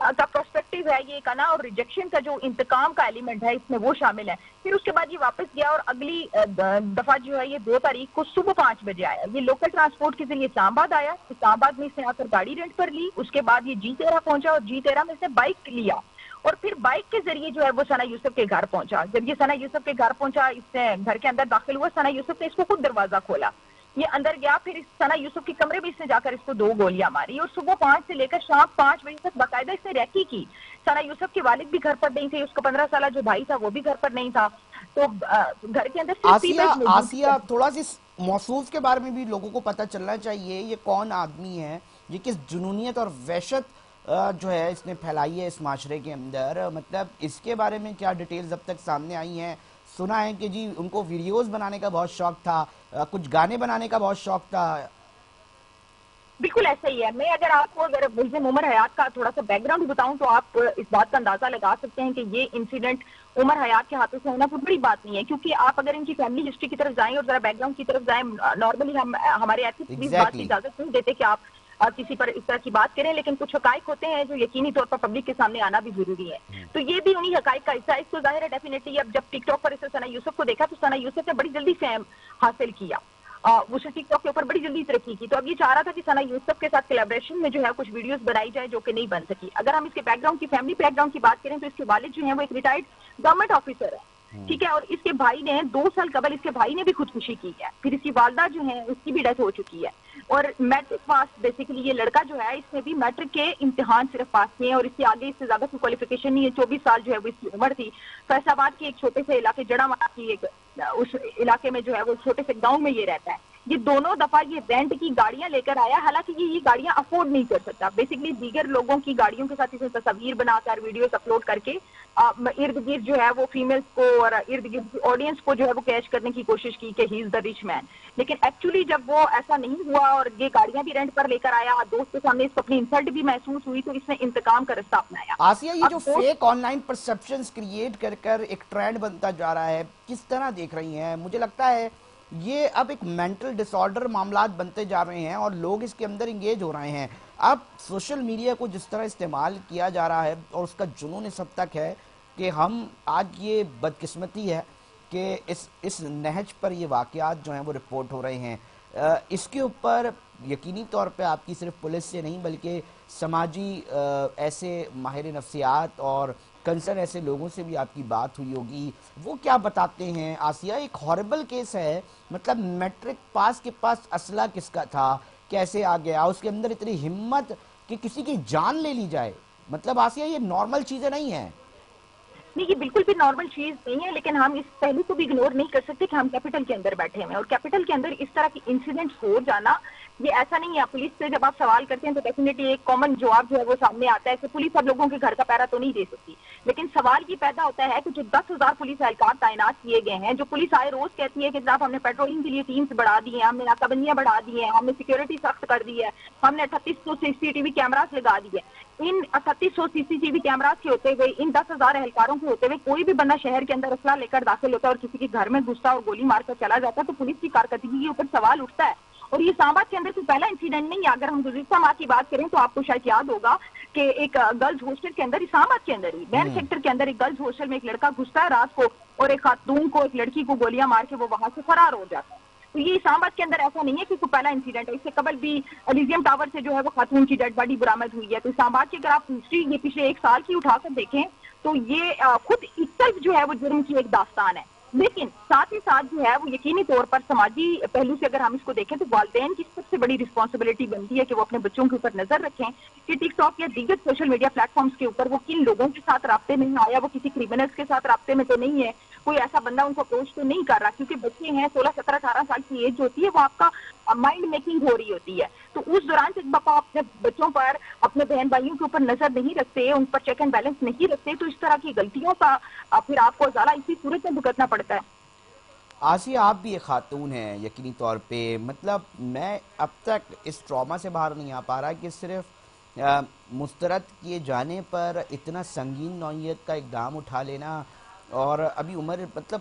کا پروسپیکٹو ہے یہ کنا، اور ریجیکشن کا جو انتقام کا ایلیمنٹ ہے اس میں وہ شامل ہے. پھر اس کے بعد یہ واپس گیا اور اگلی دفعہ جو ہے یہ 2 تاریخ کو صبح 5 بجے آیا. یہ لوکل ٹرانسپورٹ کے ذریعے اسلام آباد آیا. اسلام آباد میں اس نے آ کر گاڑی رینٹ پر لی. اس کے بعد یہ G13 پہنچا اور G13 میں اس نے بائک لیا اور پھر بائک کے ذریعے جو ہے وہ ثنا یوسف کے گھر پہنچا. جب یہ ثنا یوسف کے گھر پہنچا، اس نے گھر کے اندر داخل ہوا، ثنا یوسف نے اس کو خود دروازہ کھولا. یہ اندر گیا، پھر اس ثنا یوسف کے کمرے میں اس نے جا کر اس کو 2 گولیاں ماری اور صبح 5 سے لے کر شام 5 بجے تک باقاعدہ اس نے ریکی کی. ثنا یوسف کے والد بھی گھر پر نہیں تھے، اس کا 15 سالہ جو بھائی تھا وہ بھی گھر پر نہیں تھا. تو گھر کے اندر صرف فیمیل موجود تھی. آسیہ تھوڑا سی موصوف کے بارے میں بھی لوگوں کو پتہ چلنا چاہیے. یہ کون آدمی ہے؟ یہ کس جنونیت اور وحشت جو ہے اس نے پھیلائی ہے اس معاشرے کے اندر؟ مطلب اس کے بارے میں کیا ڈیٹیلز اب تک سامنے آئی ہیں؟ سنا ہے کہ جی ان کو ویڈیوز بنانے کا بہت شوق تھا، کچھ گانے بنانے کا بہت شوق تھا. بالکل ایسا ہی ہے. میں اگر آپ کو ملزم عمر حیات کا تھوڑا سا بیک گراؤنڈ بتاؤں تو آپ اس بات کا اندازہ لگا سکتے ہیں کہ یہ انسیڈنٹ عمر حیات کے ہاتھوں سے ہونا کوئی بڑی بات نہیں ہے. کیونکہ آپ اگر ان کی فیملی ہسٹری کی طرف جائیں اور ذرا بیک گراؤنڈ کی طرف جائیں، نارملی ہمارے ایتھکس بھی اس بات کی اجازت نہیں دیتے کہ آپ کسی پر اس طرح کی بات کریں، لیکن کچھ حقائق ہوتے ہیں جو یقینی طور پر پبلک کے سامنے آنا بھی ضروری ہے. تو یہ بھی انہی حقائق کا حصہ ہے. اس کو ظاہر ہے ڈیفینیٹلی اب جب ٹک ٹاک پر اس نے ثنا یوسف کو دیکھا تو ثنا یوسف نے بڑی جلدی فیم حاصل کیا. وہ ٹک ٹاک کے اوپر بڑی جلدی ترقی کی. تو اب یہ چاہ رہا تھا کہ ثنا یوسف کے ساتھ کولیبریشن میں جو ہے کچھ ویڈیوز بنائی جائے جو کہ نہیں بن سکی. اگر ہم اس کے بیک گراؤنڈ کی فیملی بیک گراؤنڈ کی بات کریں تو اس کے والد جو ہیں وہ ایک ریٹائرڈ گورنمنٹ آفیسر ہے، ٹھیک ہے. اور اس کے بھائی نے 2 سال قبل اس کے بھائی نے بھی خودکشی کی ہے. پھر اس کی والدہ جو ہیں اس کی بھی ڈیتھ ہو چکی ہے. اور میٹرک پاس بیسیکلی یہ لڑکا جو ہے اس نے بھی میٹرک کے امتحان صرف پاس کیے ہیں اور اس سے آگے اس سے زیادہ کوئی کوالیفیکیشن نہیں ہے. 24 سال جو ہے وہ اس کی عمر تھی. فیصل آباد کے ایک چھوٹے سے علاقے جڑا مارا کی ایک اس علاقے میں جو ہے وہ چھوٹے سے گاؤں میں یہ رہتا ہے. یہ دونوں دفعہ یہ رینٹ کی گاڑیاں لے کر آیا، حالانکہ یہ گاڑیاں افورڈ نہیں کر سکتا. بیسیکلی دیگر لوگوں کی گاڑیوں کے ساتھ اسے تصاویر بنا کر ویڈیوز اپلوڈ کر کے ارد گرد جو ہے وہ فیمیلز کو اور ارد گرد آڈینس کو جو ہے وہ کیچ کرنے کی کوشش کی کہ ہی از دا ریچ مین. لیکن ایکچولی جب وہ ایسا نہیں ہوا اور یہ گاڑیاں بھی رینٹ پر لے کر آیا، دوست کے سامنے اس کو اپنی انسلٹ بھی محسوس ہوئی، تو اس نے انتقام کا رستہ اپنایا. آسیہ یہ جو fake on line perceptions create کر کر ایک ٹرینڈ بنتا جا رہا ہے، کس طرح دیکھ رہی ہیں؟ مجھے لگتا ہے یہ اب ایک مینٹل ڈس آرڈر معاملات بنتے جا رہے ہیں اور لوگ اس کے اندر انگیج ہو رہے ہیں. اب سوشل میڈیا کو جس طرح استعمال کیا جا رہا ہے اور اس کا جنون اس حد تک ہے کہ ہم آج یہ بدقسمتی ہے کہ اس نہج پر یہ واقعات جو ہیں وہ رپورٹ ہو رہے ہیں. اس کے اوپر یقینی طور پہ آپ کی صرف پولیس سے نہیں بلکہ سماجی ایسے ماہر نفسیات اور کنسرن ایسے لوگوں سے بھی آپ کی بات ہوئی ہوگی. وہ کیا بتاتے ہیں؟ آسیہ ایک ہاربل کیس ہے. مطلب میٹرک پاس کے پاس اسلحہ کس کا تھا، کیسے آ گیا، اس کے اندر اتنی ہمت کہ کسی کی جان لے لی جائے. مطلب آسیہ یہ نارمل چیزیں نہیں ہیں. نہیں، یہ بالکل بھی نارمل چیز نہیں ہے، لیکن ہم اس پہلو کو بھی اگنور نہیں کر سکتے کہ ہم کیپٹل کے اندر بیٹھے ہیں اور کیپٹل کے اندر اس طرح کی انسیڈنٹس ہو جانا یہ ایسا نہیں ہے. پولیس سے جب آپ سوال کرتے ہیں تو ڈیفینیٹلی ایک کامن جواب جو ہے وہ سامنے آتا ہے کہ پولیس اب لوگوں کے گھر کا پہرا تو نہیں دے سکتی. لیکن سوال یہ پیدا ہوتا ہے کہ جو 10,000 پولیس اہلکار تعینات کیے گئے ہیں، جو پولیس آئے روز کہتی ہے کہ جناب ہم نے پیٹرولنگ کے لیے ٹیمز بڑھا دی ہیں، ہم نے ناکہ بندیاں بڑھا دی ہیں، ہم نے سیکیورٹی سخت کر دی ہے، ہم نے 3800 CCTV کیمراز لگا دی ہے. ان 3800 CCTV کیمراز کے ہوتے ہوئے، ان 10,000 اہلکاروں کے ہوتے ہوئے کوئی بھی بندہ شہر کے اندر اسلحہ لے کر داخل ہوتا ہے اور کسی کے گھر میں گھستا اور گولی مار کر چلا جاتا ہے تو پولیس کی کارکردگی کے اوپر سوال اٹھتا ہے. اور یہ اسلام آباد کے اندر کوئی پہلا انسیڈنٹ نہیں ہے. اگر ہم گزشتہ ماہ کی بات کریں تو آپ کو شاید یاد ہوگا کہ ایک گرلز ہاسٹل کے اندر، اسلام آباد کے اندر ہی بین سیکٹر کے اندر ایک گرلز ہاسٹل میں ایک لڑکا گھستا ہے رات کو اور ایک خاتون کو، ایک لڑکی کو گولیاں مار کے وہ وہاں سے فرار ہو جاتا ہے. تو یہ اسلام آباد کے اندر ایسا نہیں ہے کہ کوئی پہلا انسیڈنٹ ہے. اس سے قبل بھی الیزیم ٹاور سے جو ہے وہ خاتون کی ڈیڈ باڈی برآمد ہوئی ہے. تو اسلام آباد کی اگر آپ ہسٹری یہ پچھلے 1 سال کی اٹھا کر دیکھیں تو یہ خود ایکسلف جو ہے وہ جرم کی ایک داستان ہے. لیکن ساتھ ہی ساتھ جو ہے وہ یقینی طور پر سماجی پہلو سے اگر ہم اس کو دیکھیں تو والدین کی سب سے بڑی رسپانسبلٹی بنتی ہے کہ وہ اپنے بچوں کے اوپر نظر رکھیں کہ ٹک ٹاک یا دیگر سوشل میڈیا پلیٹ فارمز کے اوپر وہ کن لوگوں کے ساتھ رابطے میں آیا، وہ کسی کریمنلز کے ساتھ رابطے میں تو نہیں ہے، کوئی ایسا بندہ ان کو اپروچ تو نہیں کر رہا. کیونکہ بچے ہیں 16 17 18 سال کی ایج ہوتی ہے، وہ آپ کا مائنڈ میکنگ ہو رہی ہوتی ہے. تو اس دوران سے آپ اپنے بچوں پر، اپنے بہن بھائیوں کے اوپر نظر نہیں رکھتے، ان پر چیک اینڈ بیلنس نہیں رکھتے تو اس طرح کی غلطیوں کا پھر آپ کو ازالہ اسی صورت میں بھگتنا پڑتا ہے. آسیہ آپ بھی ایک خاتون ہیں یقینی طور پہ. مطلب میں اب تک اس ٹراما سے باہر نہیں آ پا رہا کہ صرف مسترد کیے جانے پر اتنا سنگین نوعیت کا اقدام اٹھا لینا اور ابھی عمر مطلب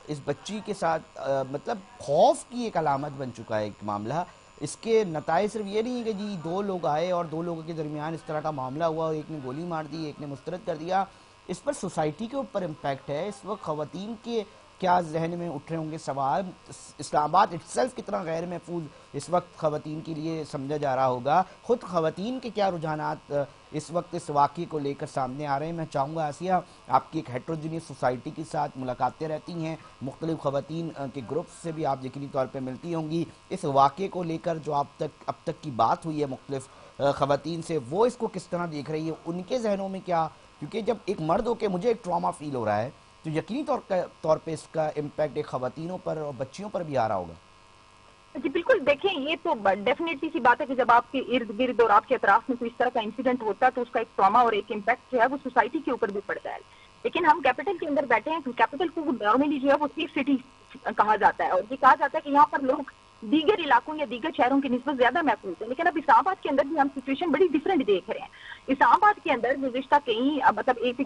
اس بچی کے ساتھ مطلب خوف کی ایک علامت بن چکا ہے ایک معاملہ. اس کے نتائج صرف یہ نہیں ہے کہ جی 2 لوگ آئے اور 2 لوگوں کے درمیان اس طرح کا معاملہ ہوا اور ایک نے گولی مار دی ایک نے مسترد کر دیا. اس پر سوسائٹی کے اوپر امپیکٹ ہے. اس وقت خواتین کے کیا ذہن میں اٹھ رہے ہوں گے سوال. اسلام آباد اٹسیلف کتنا غیر محفوظ اس وقت خواتین کے لیے سمجھا جا رہا ہوگا. خود خواتین کے کیا رجحانات اس وقت اس واقعے کو لے کر سامنے آ رہے ہیں. میں چاہوں گا آسیہ, آپ کی ایک ہیٹروجینس سوسائٹی کے ساتھ ملاقاتیں رہتی ہیں, مختلف خواتین کے گروپس سے بھی آپ یقینی طور پہ ملتی ہوں گی. اس واقعے کو لے کر جو اب تک کی بات ہوئی ہے مختلف خواتین سے, وہ اس کو کس طرح دیکھ رہی ہے, ان کے ذہنوں میں کیا, کیونکہ جب ایک مرد ہو کے مجھے ایک ٹراما فیل ہو رہا ہے تو یقینی طور پہ اس کا امپیکٹ ایک خواتینوں پر اور بچیوں پر بھی آ رہا ہوگا. جی بالکل, دیکھیں یہ تو ڈیفینیٹلی سی بات ہے کہ جب آپ کے ارد گرد اور آپ کے اطراف میں کوئی اس طرح کا انسیڈنٹ ہوتا ہے تو اس کا ایک ٹراما اور ایک امپیکٹ جو ہے وہ سوسائٹی کے اوپر بھی پڑتا ہے. لیکن ہم کیپٹل کے اندر بیٹھے ہیں, کیپٹل کو نارملی جو ہے وہ سیف سٹی کہا جاتا ہے, اور یہ کہا جاتا ہے کہ یہاں پر لوگ دیگر علاقوں یا دیگر شہروں کی نسبت زیادہ محفوظ ہیں. لیکن اب اسلام آباد کے اندر بھی ہم سچویشن بڑی ڈفرینٹ دیکھ رہے ہیں. اسلام آباد کے اندر گزشتہ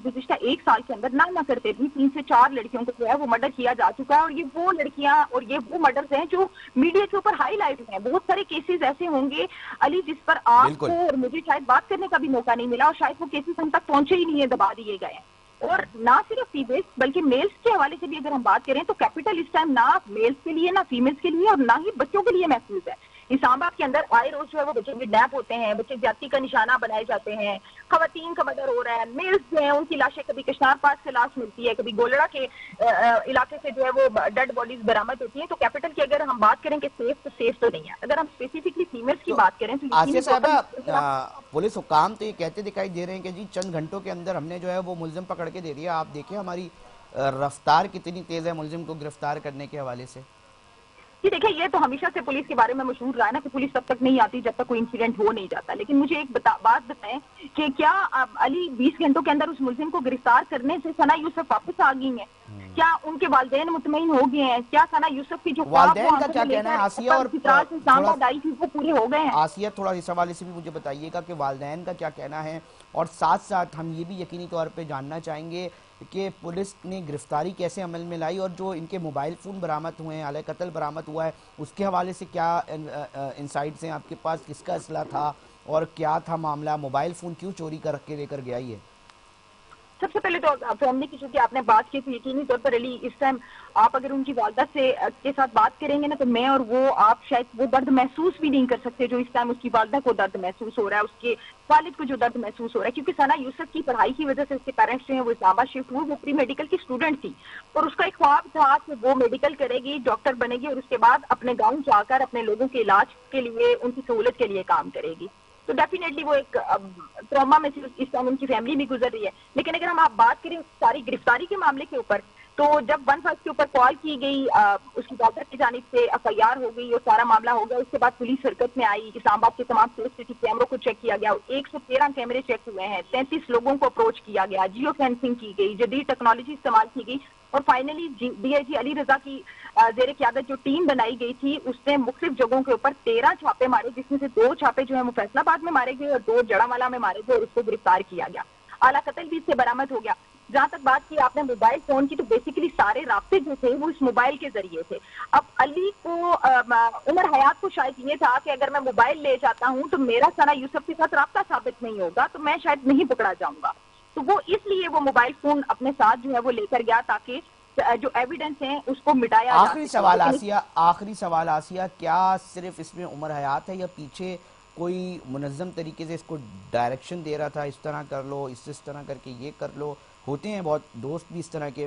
گزشتہ 1 سال کے اندر نہ کرتے بھی 3 سے 4 لڑکیوں کو جو ہے وہ مرڈر کیا جا چکا ہے, اور یہ وہ لڑکیاں اور یہ وہ مرڈرز ہیں جو میڈیا کے اوپر ہائی لائٹ ہیں. بہت سارے کیسز ایسے ہوں گے علی جس پر آپ بالکل. کو اور مجھے شاید بات کرنے کا بھی موقع نہیں ملا, اور شاید وہ کیسز ہم تک پہنچے ہی نہیں ہیں, دبا دیے گئے ہیں. اور نہ صرف فیمیلز بلکہ میلز کے حوالے سے بھی اگر ہم بات کریں تو کیپٹل اس ٹائم نہ میلز کے لیے نہ فیمیلز کے لیے اور نہ ہی بچوں کے لیے محفوظ ہے. اسلام آباد کے اندر آئے روز جو ہے وہ بچے کڈنیپ ہوتے ہیں, بچے زیادتی کا نشانہ بنائے جاتے ہیں, خواتین کا مرڈر ہو رہا ہے. میلز جو ہیں ان کی لاشیں کبھی کشنار پاس سے لاش ملتی ہے, کبھی گولڑا کے علاقے سے جو ہے وہ ڈیڈ باڈیز برآمد ہوتی ہیں. تو کیپٹل کی اگر ہم بات کریں کہ سیف تو نہیں ہے. اگر ہم اسپیسیفکلی فیمیلز کی بات کریں تو آسیہ صاحبہ, پولیس حکام تو یہ کہتے دکھائی دے رہے ہیں کہ جی چند گھنٹوں کے اندر ہم نے جو ہے وہ ملزم پکڑ کے دے دیا. آپ دیکھیں ہماری رفتار کتنی تیز ہے ملزم کو گرفتار کرنے کے حوالے سے. جی دیکھیں, یہ تو ہمیشہ سے پولیس کے بارے میں مشہور رہا ہے نا کہ پولیس تب تک نہیں آتی جب تک کوئی انسیڈنٹ ہو نہیں جاتا. لیکن مجھے ایک بات بتائیں کہ کیا علی 20 گھنٹوں کے اندر اس ملزم کو گرفتار کرنے سے ثنا یوسف واپس آ گئی ہیں؟ کیا ان کے والدین مطمئن ہو گئے ہیں؟ کیا ثنا یوسف کی جو والدین کا کیا کہنا ہے آسیہ, اور اسلام آباد آئی تھی وہ پورے ہو گئے ہیں؟ آسیہ تھوڑا اس حوالے سے بھی مجھے بتائیے گا کہ والدین کا کیا کہنا ہے, اور ساتھ ساتھ ہم یہ بھی یقینی طور پہ جاننا چاہیں گے کہ پولیس نے گرفتاری کیسے عمل میں لائی, اور جو ان کے موبائل فون برآمد ہوئے ہیں, آلہ قتل برآمد ہوا ہے, اس کے حوالے سے کیا انسائٹس ہیں آپ کے پاس, کس کا اسلحہ تھا اور کیا تھا معاملہ, موبائل فون کیوں چوری کر کے لے کر گیا یہ؟ سب سے پہلے تو فیملی کی چونکہ آپ نے بات کی تو یقینی طور پر علی اس ٹائم آپ اگر ان کی والدہ کے ساتھ بات کریں گے نا تو میں اور وہ آپ شاید وہ درد محسوس بھی نہیں کر سکتے جو اس ٹائم اس کی والدہ کو درد محسوس ہو رہا ہے, اس کے والد کو جو درد محسوس ہو رہا ہے. کیونکہ ثنا یوسف کی پڑھائی کی وجہ سے اس کے پیرنٹس جو ہیں وہ اسلام آباد شفٹ ہوئے, وہ پری میڈیکل کی اسٹوڈنٹ تھی اور اس کا ایک خواب تھا کہ وہ میڈیکل کرے گی, ڈاکٹر بنے گی اور اس کے بعد اپنے گاؤں جا کر اپنے لوگوں کے علاج کے لیے ان کی سہولت کے لیے کام کرے گی. تو ڈیفینیٹلی وہ ایک ٹراما میں سے اس ٹائم ان کی فیملی بھی گزر رہی ہے. لیکن اگر ہم آپ بات کریں ساری گرفتاری کے معاملے کے اوپر تو جب 1 کے اوپر کال کی گئی اس کی والدہ کی جانب سے FIR ہو گئی اور سارا معاملہ ہو گیا, اس کے بعد پولیس حرکت میں آئی, اسلام آباد کے تمام سیف سٹی کیمروں کو چیک کیا گیا, 113 کیمرے چیک ہوئے ہیں, 33 لوگوں کو اپروچ کیا گیا, جیو فینسنگ کی گئی, جدید ٹیکنالوجی استعمال کی گئی, اور فائنلی DIG علی رضا کی زیر قیادت جو ٹیم بنائی گئی تھی اس نے مختلف جگہوں کے اوپر 13 چھاپے مارے, جس میں سے 2 چھاپے جو ہیں وہ فیصل آباد میں مارے گئے اور 2 جڑاوالا میں مارے گئے اور اس کو گرفتار کیا گیا. اعلیٰ قتل بھی اس سے برآمد ہو گیا. جہاں تک بات کی آپ نے موبائل فون کی تو بیسیکلی سارے رابطے جو تھے وہ اس موبائل کے ذریعے تھے. اب علی کو عمر حیات کو شاید یہ تھا کہ اگر میں موبائل لے جاتا ہوں تو میرا ثنا یوسف کے ساتھ رابطہ ثابت نہیں ہوگا تو میں شاید نہیں پکڑا جاؤں گا, تو وہ اس لیے وہ موبائل فون اپنے ساتھ جو ہے وہ لے کر گیا تاکہ جو ایویڈنس ہیں اس کو مٹایا جا سکے. آخری سوال آسیہ, کیا صرف اس میں عمر حیات ہے یا پیچھے کوئی منظم طریقے سے اس کو ڈائریکشن دے رہا تھا, اس طرح کر لو, اس طرح کر کے یہ کر لو؟ ہوتے ہیں بہت دوست بھی اس طرح کے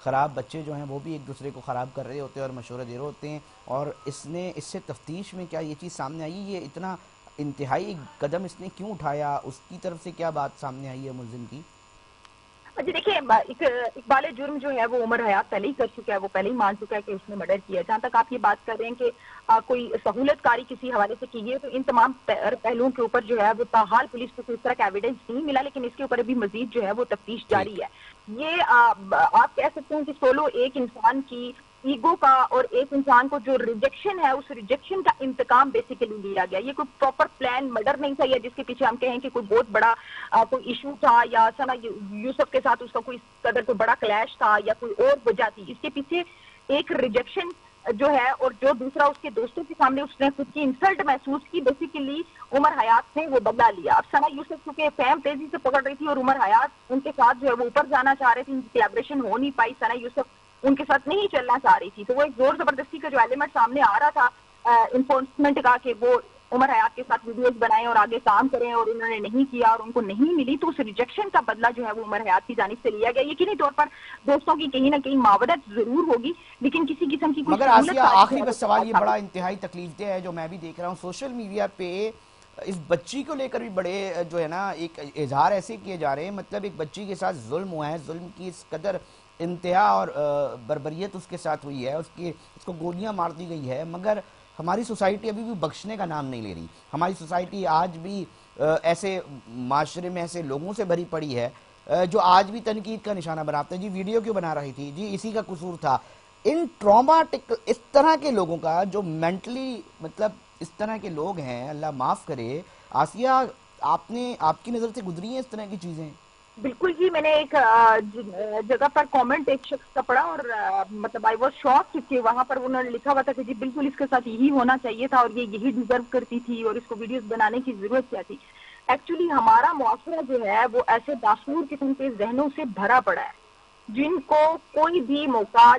خراب بچے جو ہیں وہ بھی ایک دوسرے کو خراب کر رہے ہوتے ہیں اور مشورہ دے رہے ہوتے ہیں, اور اس سے تفتیش میں کیا یہ چیز سامنے آئی, یہ اتنا انتہائی قدم اس نے کیوں اٹھایا, اس کی طرف سے کیا بات سامنے آئی ہے ملزم کی؟ جی دیکھیں, اقبال جرم جو ہے وہ عمر حیات پہلے ہی کر چکا ہے, وہ پہلے ہی مان چکا ہے کہ اس نے مرڈر کیا. جہاں تک آپ یہ بات کر رہے ہیں کہ کوئی سہولت کاری کسی حوالے سے کی ہے تو ان تمام پہلوؤں کے اوپر جو ہے وہ تاحال پولیس کو کوئی اس طرح کا ایویڈنس نہیں ملا, لیکن اس کے اوپر ابھی مزید جو ہے وہ تفتیش جاری ہے. یہ آپ کہہ سکتے ہیں کہ سولو ایک انسان کی ایگو کا اور ایک انسان کو جو ریجیکشن ہے اس ریجیکشن کا انتقام بیسیکلی لیا گیا. یہ کوئی پراپر پلان مرڈر نہیں تھا یا جس کے پیچھے ہم کہیں کہ کوئی بہت بڑا کوئی ایشو تھا یا ثنا یوسف کے ساتھ اس کا کوئی قدر کوئی بڑا کلیش تھا یا کوئی اور وجہ تھی. اس کے پیچھے ایک ریجیکشن جو ہے اور جو دوسرا اس کے دوستوں کے سامنے اس نے خود کی انسلٹ محسوس کی، بیسیکلی عمر حیات نے وہ بدلہ لیا. اب ثنا یوسف کیونکہ فیم تیزی سے پکڑ رہی تھی اور عمر حیات ان کے ساتھ جو ہے وہ اوپر جانا چاہ رہے تھے، ان کی کولیبریشن ہو نہیں پائی، ثنا یوسف ان کے ساتھ نہیں چلنا چاہ رہی تھی، تو وہ ایک زور زبردستی کا جو ایلیمنٹ سامنے آ رہا تھا انفورسمنٹ کا کہ وہ عمر حیات کے ساتھ ویڈیوز بنائیں اور آگے کام کریں، اور انہوں نے نہیں کیا اور ان کو نہیں ملی، تو اس ریجیکشن کا بدلہ جو ہے وہ عمر حیات کی جانب سے لیا گیا. یقینی طور پر دوستوں کی کہیں نہ کہیں معاونت ضرور ہوگی، لیکن کسی قسم کی کوئی مگر سہولت آسیہ آخری بس سوال یہ ثابت بڑا انتہائی تکلیف دہ ہے جو میں بھی دیکھ رہا ہوں سوشل میڈیا پہ، اس بچی کو لے کر بھی بڑے جو ہے نا ایک اظہار ایسے کیے جا رہے ہیں، مطلب ایک بچی کے ساتھ ظلم ہوا ہے، ظلم کی اس قدر انتہا اور بربریت اس کے ساتھ ہوئی ہے، اس کو گولیاں مار دی گئی ہے، مگر ہماری سوسائٹی ابھی بھی بخشنے کا نام نہیں لے رہی. ہماری سوسائٹی آج بھی ایسے معاشرے میں ایسے لوگوں سے بھری پڑی ہے جو آج بھی تنقید کا نشانہ بناتے ہیں. جی ویڈیو کیوں بنا رہی تھی، جی اسی کا قصور تھا. ان ٹراماٹک اس طرح کے لوگوں کا جو مینٹلی مطلب اس طرح کے لوگ ہیں، اللہ معاف کرے. آسیہ آپ کی نظر سے گزری ہیں اس طرح کی چیزیں؟ بالکل جی، میں نے ایک جگہ پر کامنٹ ایک شخص کا پڑھا اور مطلب آئی واز شاک کہ وہاں پر انہوں نے لکھا ہوا تھا کہ جی بالکل اس کے ساتھ یہی ہونا چاہیے تھا اور یہ یہی ڈیزرو کرتی تھی اور اس کو ویڈیوز بنانے کی ضرورت کیا تھی. ایکچولی ہمارا معاشرہ جو ہے وہ ایسے داسور قسم کے ذہنوں سے بھرا پڑا ہے جن کو کوئی بھی موقع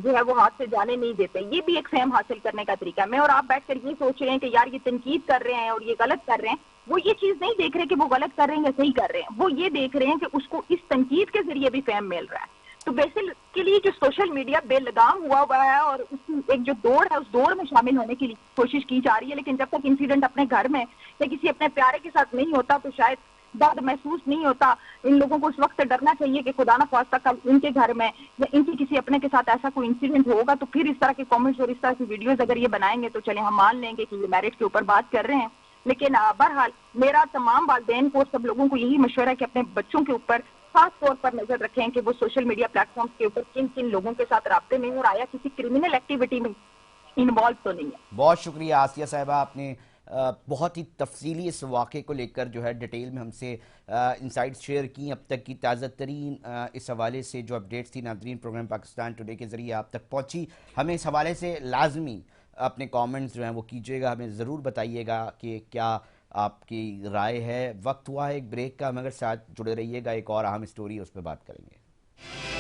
جو ہے وہ ہاتھ سے جانے نہیں دیتے. یہ بھی ایک فہم حاصل کرنے کا طریقہ ہے. میں اور آپ بیٹھ کر یہ سوچ رہے ہیں کہ یار یہ تنقید کر رہے ہیں اور یہ غلط کر رہے ہیں، وہ یہ چیز نہیں دیکھ رہے کہ وہ غلط کر رہے ہیں یا صحیح کر رہے ہیں، وہ یہ دیکھ رہے ہیں کہ اس کو اس تنقید کے ذریعے بھی فہم مل رہا ہے. تو بیسیکلی جو سوشل میڈیا بے لگام ہوا ہے اور اس کی ایک جو دوڑ ہے اس دوڑ میں شامل ہونے کی کوشش کی جا رہی ہے، لیکن جب تک انسیڈنٹ اپنے گھر میں یا کسی اپنے پیارے کے ساتھ نہیں ہوتا تو شاید درد محسوس نہیں ہوتا. ان لوگوں کو اس وقت سے ڈرنا چاہیے کہ خدا نہ خواستہ کل ان کے گھر میں یا ان کی کسی اپنے کے ساتھ ایسا کوئی انسیڈنٹ ہوگا تو پھر اس طرح کے کامنٹس اور اس طرح کی ویڈیوز اگر یہ بنائیں گے تو چلیں ہم مان لیں گے کہ یہ میرٹ کے اوپر بات کر رہے ہیں. لیکن بہرحال میرا تمام والدین کو سب لوگوں کو یہی مشورہ ہے کہ اپنے بچوں کے اوپر خاص طور پر نظر رکھیں کہ وہ سوشل میڈیا پلیٹ فارمز کے اوپر کن کن لوگوں کے ساتھ رابطے میں اور آیا کسی کرمنل ایکٹیویٹی میں انوالو تو نہیں ہے. بہت شکریہ آسیہ صاحبہ، آپ نے بہت ہی تفصیلی اس واقعے کو لے کر جو ہے ڈیٹیل میں ہم سے انسائٹس شیئر کی. اب تک کی تازہ ترین اس حوالے سے جو اپڈیٹس تھی ناظرین پروگرام پاکستان ٹوڈے کے ذریعے آپ تک پہنچی. ہمیں اس حوالے سے لازمی اپنے کامنٹس جو ہیں وہ کیجیے گا، ہمیں ضرور بتائیے گا کہ کیا آپ کی رائے ہے. وقت ہوا ہے ایک بریک کا، مگر ساتھ جڑے رہیے گا، ایک اور اہم اسٹوری اس پہ بات کریں گے.